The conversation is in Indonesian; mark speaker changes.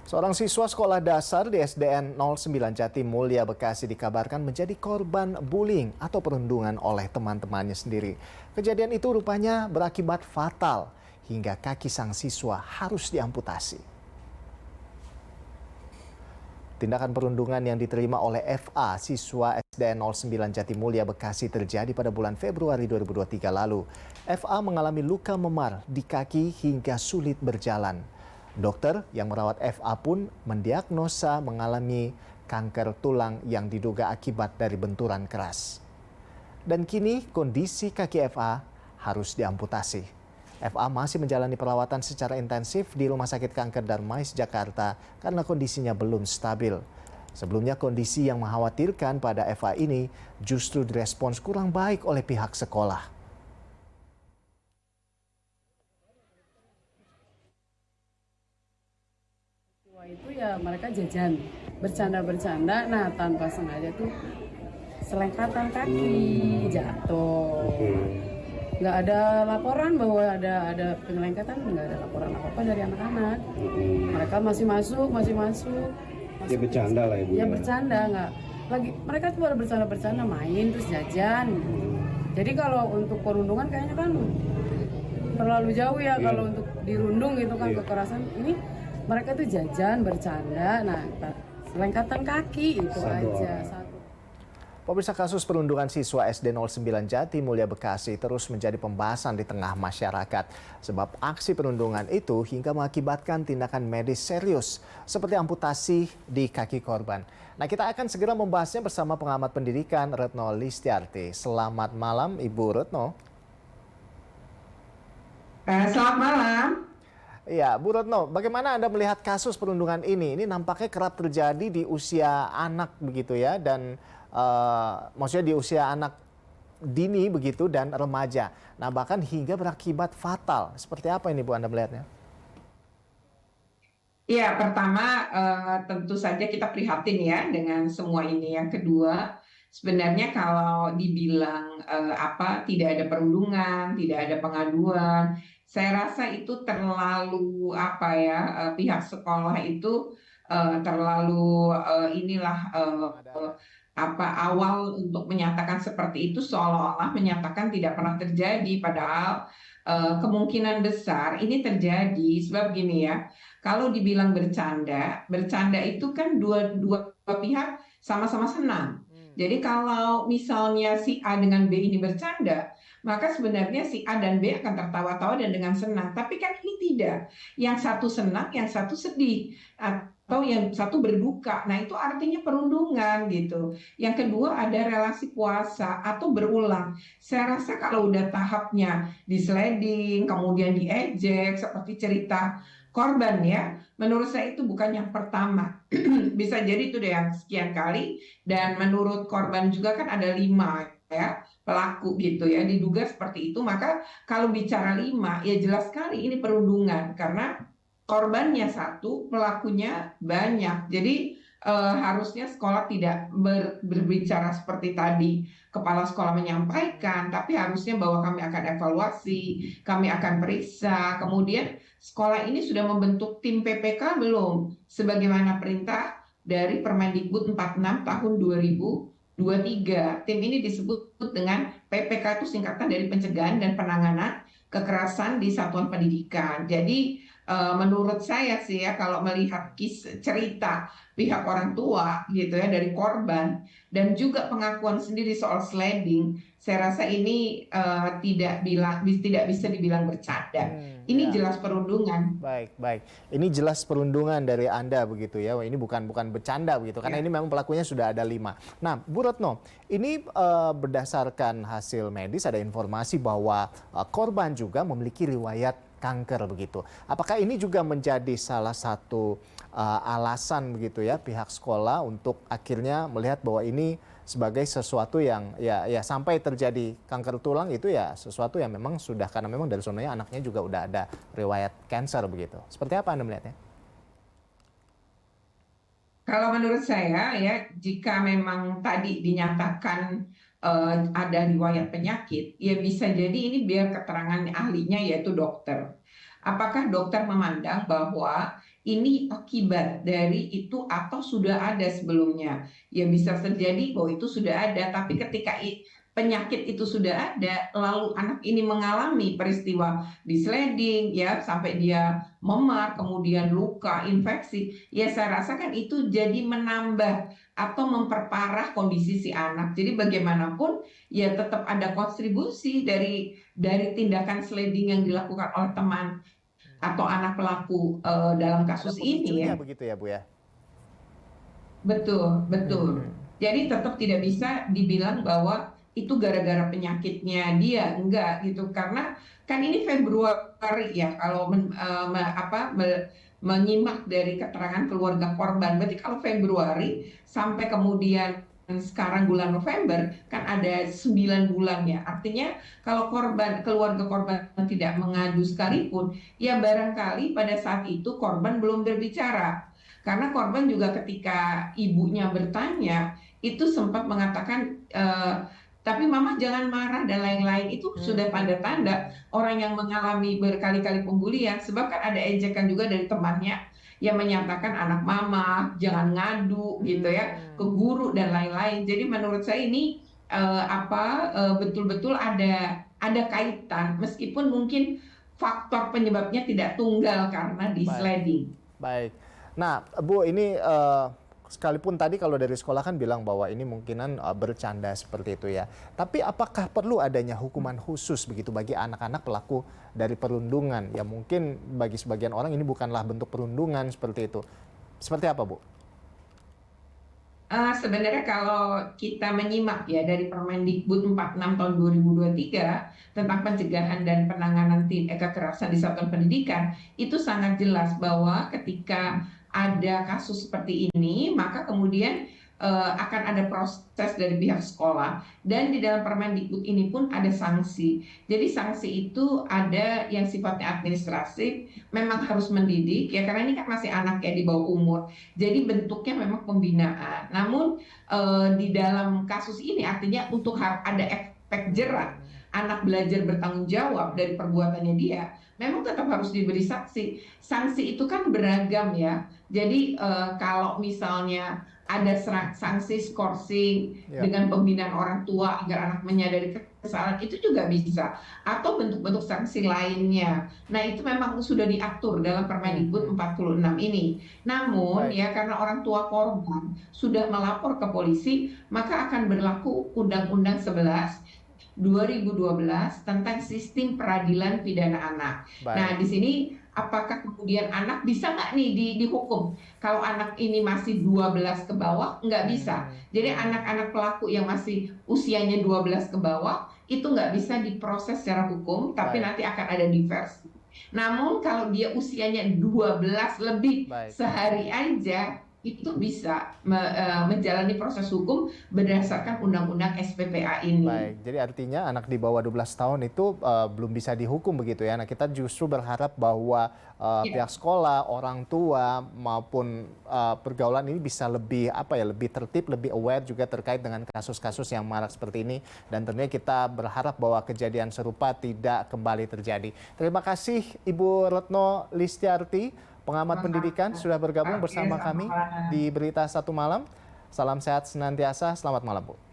Speaker 1: Seorang siswa sekolah dasar di SDN 09 Jatimulya, Bekasi dikabarkan menjadi korban bullying atau perundungan oleh teman-temannya sendiri. Kejadian itu rupanya berakibat fatal hingga kaki sang siswa harus diamputasi. Tindakan perundungan yang diterima oleh FA, siswa SDN 09 Jatimulya, Bekasi terjadi pada bulan Februari 2023 lalu. FA mengalami luka memar di kaki hingga sulit berjalan. Dokter yang merawat FA pun mendiagnosa mengalami kanker tulang yang diduga akibat dari benturan keras. Dan kini kondisi kaki FA harus diamputasi. FA masih menjalani perawatan secara intensif di Rumah Sakit Kanker Darmais, Jakarta karena kondisinya belum stabil. Sebelumnya kondisi yang mengkhawatirkan pada FA ini justru direspons kurang baik oleh pihak sekolah.
Speaker 2: Itu ya mereka jajan bercanda-bercanda, nah tanpa sengaja tuh selengkatan kaki jatuh. Nggak ada laporan bahwa ada penyelengkatan, nggak ada laporan apa-apa dari anak-anak. Mereka masih masuk.
Speaker 3: Ya bercanda lah ibu.
Speaker 2: Ya bercanda, nggak lagi, mereka tuh baru bercanda-bercanda, main terus jajan. Jadi kalau untuk perundungan kayaknya kan terlalu jauh ya. Kalau untuk dirundung gitu kan kekerasan ini. Mereka tuh jajan, bercanda, nah selengkatan kaki itu aja.
Speaker 1: Pemirsa, kasus perundungan siswa SD 09 Jatimulya, Bekasi terus menjadi pembahasan di tengah masyarakat. Sebab aksi perundungan itu hingga mengakibatkan tindakan medis serius seperti amputasi di kaki korban. Nah, kita akan segera membahasnya bersama pengamat pendidikan Retno Listiarti. Selamat malam Ibu Retno.
Speaker 4: Selamat malam.
Speaker 1: Ya, Bu Retno, bagaimana Anda melihat kasus perundungan ini? Ini nampaknya kerap terjadi di usia anak begitu ya, dan maksudnya di usia anak dini begitu dan remaja. Nah, bahkan hingga berakibat fatal. Seperti apa ini Bu Anda melihatnya?
Speaker 4: Ya, pertama tentu saja kita prihatin ya dengan semua ini. Yang kedua, sebenarnya kalau dibilang tidak ada perundungan, tidak ada pengaduan, saya rasa itu terlalu pihak sekolah itu terlalu awal untuk menyatakan seperti itu, seolah-olah menyatakan tidak pernah terjadi, padahal kemungkinan besar ini terjadi. Sebab gini ya, kalau dibilang bercanda itu kan dua pihak sama-sama senang. Jadi kalau misalnya si A dengan B ini bercanda, maka sebenarnya si A dan B akan tertawa-tawa dan dengan senang. Tapi kan ini tidak. Yang satu senang, yang satu sedih. Atau yang satu berduka. Nah, itu artinya perundungan gitu. Yang kedua ada relasi kuasa atau berulang. Saya rasa kalau udah tahapnya di-sliding, kemudian diejek, seperti cerita korban ya, menurut saya itu bukan yang pertama. Bisa jadi itu deh yang sekian kali, dan menurut korban juga kan ada 5 ya pelaku gitu ya, diduga seperti itu. Maka kalau bicara 5 ya jelas sekali ini perundungan karena korbannya 1, pelakunya banyak. Jadi harusnya sekolah tidak berbicara seperti tadi kepala sekolah menyampaikan, tapi harusnya bahwa kami akan evaluasi, kami akan periksa. Kemudian sekolah ini sudah membentuk tim PPK belum? Sebagaimana perintah dari Permendikbud 46 tahun 2023. Tim ini disebut dengan PPK, itu singkatan dari Pencegahan dan Penanganan Kekerasan di Satuan Pendidikan. Jadi menurut saya sih ya, kalau melihat cerita pihak orang tua gitu ya dari korban dan juga pengakuan sendiri soal sliding, saya rasa ini tidak bisa dibilang bercanda. Ini jelas perundungan.
Speaker 1: Baik. Ini jelas perundungan dari Anda begitu ya. Ini bukan bercanda begitu. Karena ini memang pelakunya sudah ada 5. Nah, Bu Retno, ini berdasarkan hasil medis ada informasi bahwa korban juga memiliki riwayat kanker begitu. Apakah ini juga menjadi salah satu alasan begitu ya pihak sekolah untuk akhirnya melihat bahwa ini sebagai sesuatu yang ya sampai terjadi kanker tulang itu ya sesuatu yang memang sudah, karena memang dari sononya anaknya juga udah ada riwayat cancer begitu. Seperti apa Anda melihatnya?
Speaker 4: Kalau menurut saya ya, jika memang tadi dinyatakan ada riwayat penyakit, ya bisa jadi ini biar keterangan ahlinya yaitu dokter. Apakah dokter memandang bahwa ini akibat dari itu atau sudah ada sebelumnya. Ya bisa terjadi bahwa itu sudah ada, tapi ketika penyakit itu sudah ada, lalu anak ini mengalami peristiwa di-sliding, ya sampai dia memar, kemudian luka, infeksi, ya saya rasakan itu jadi menambah atau memperparah kondisi si anak. Jadi bagaimanapun ya tetap ada kontribusi dari tindakan sliding yang dilakukan oleh teman atau anak pelaku dalam kasus ini ya.
Speaker 1: Begitu ya Bu ya.
Speaker 4: Betul, betul. Jadi tetap tidak bisa dibilang bahwa itu gara-gara penyakitnya dia, enggak gitu. Karena kan ini Februari ya, kalau menyimak dari keterangan keluarga korban. Berarti kalau Februari sampai kemudian sekarang bulan November kan ada 9 bulan ya. Artinya kalau keluarga korban tidak mengadu sekalipun, ya barangkali pada saat itu korban belum berbicara. Karena korban juga ketika ibunya bertanya itu sempat mengatakan tapi mama jangan marah dan lain-lain. Itu sudah tanda-tanda orang yang mengalami berkali-kali pembulian, sebab kan ada ejekan juga dari temannya yang menyatakan anak mama jangan ngadu gitu ya ke guru dan lain-lain. Jadi menurut saya ini betul-betul ada kaitan, meskipun mungkin faktor penyebabnya tidak tunggal karena di-sliding.
Speaker 1: Baik. Nah, Bu, ini sekalipun tadi kalau dari sekolah kan bilang bahwa ini mungkinan bercanda seperti itu ya. Tapi apakah perlu adanya hukuman khusus begitu bagi anak-anak pelaku dari perundungan? Ya mungkin bagi sebagian orang ini bukanlah bentuk perundungan seperti itu. Seperti apa, Bu?
Speaker 4: Sebenarnya kalau kita menyimak ya dari Permendikbud 46 tahun 2023 tentang pencegahan dan penanganan kekerasan di satuan pendidikan, itu sangat jelas bahwa ketika ada kasus seperti ini, maka kemudian akan ada proses dari pihak sekolah, dan di dalam Permendikbud ini pun ada sanksi. Jadi sanksi itu ada yang sifatnya administratif, memang harus mendidik ya, karena ini kan masih anak ya di bawah umur. Jadi bentuknya memang pembinaan. Namun di dalam kasus ini artinya untuk ada efek jerat, anak belajar bertanggung jawab dari perbuatannya dia, memang tetap harus diberi sanksi. Sanksi itu kan beragam ya. Jadi kalau misalnya ada sanksi skorsing dengan pembinaan orang tua agar anak menyadari kesalahan, itu juga bisa. Atau bentuk-bentuk sanksi lainnya. Nah itu memang sudah diatur dalam Permendikbud 46 ini. Namun ya karena orang tua korban sudah melapor ke polisi, maka akan berlaku Undang-Undang 11 2012 tentang sistem peradilan pidana anak. Nah, di sini apakah kemudian anak bisa nggak nih dihukum? Kalau anak ini masih 12 ke bawah, nggak bisa. Jadi anak-anak pelaku yang masih usianya 12 ke bawah, itu nggak bisa diproses secara hukum, tapi nanti akan ada diversi. Namun kalau dia usianya 12 lebih sehari aja, itu bisa menjalani proses hukum berdasarkan Undang-Undang SPPA ini.
Speaker 1: Baik, jadi artinya anak di bawah 12 tahun itu belum bisa dihukum begitu ya. Nah, kita justru berharap bahwa pihak sekolah, orang tua maupun pergaulan ini bisa lebih lebih tertib, lebih aware juga terkait dengan kasus-kasus yang marak seperti ini, dan tentunya kita berharap bahwa kejadian serupa tidak kembali terjadi. Terima kasih Ibu Retno Listiarti, pengamat pendidikan, sudah bergabung bersama kami di Berita Satu Malam. Salam sehat senantiasa, selamat malam Bu.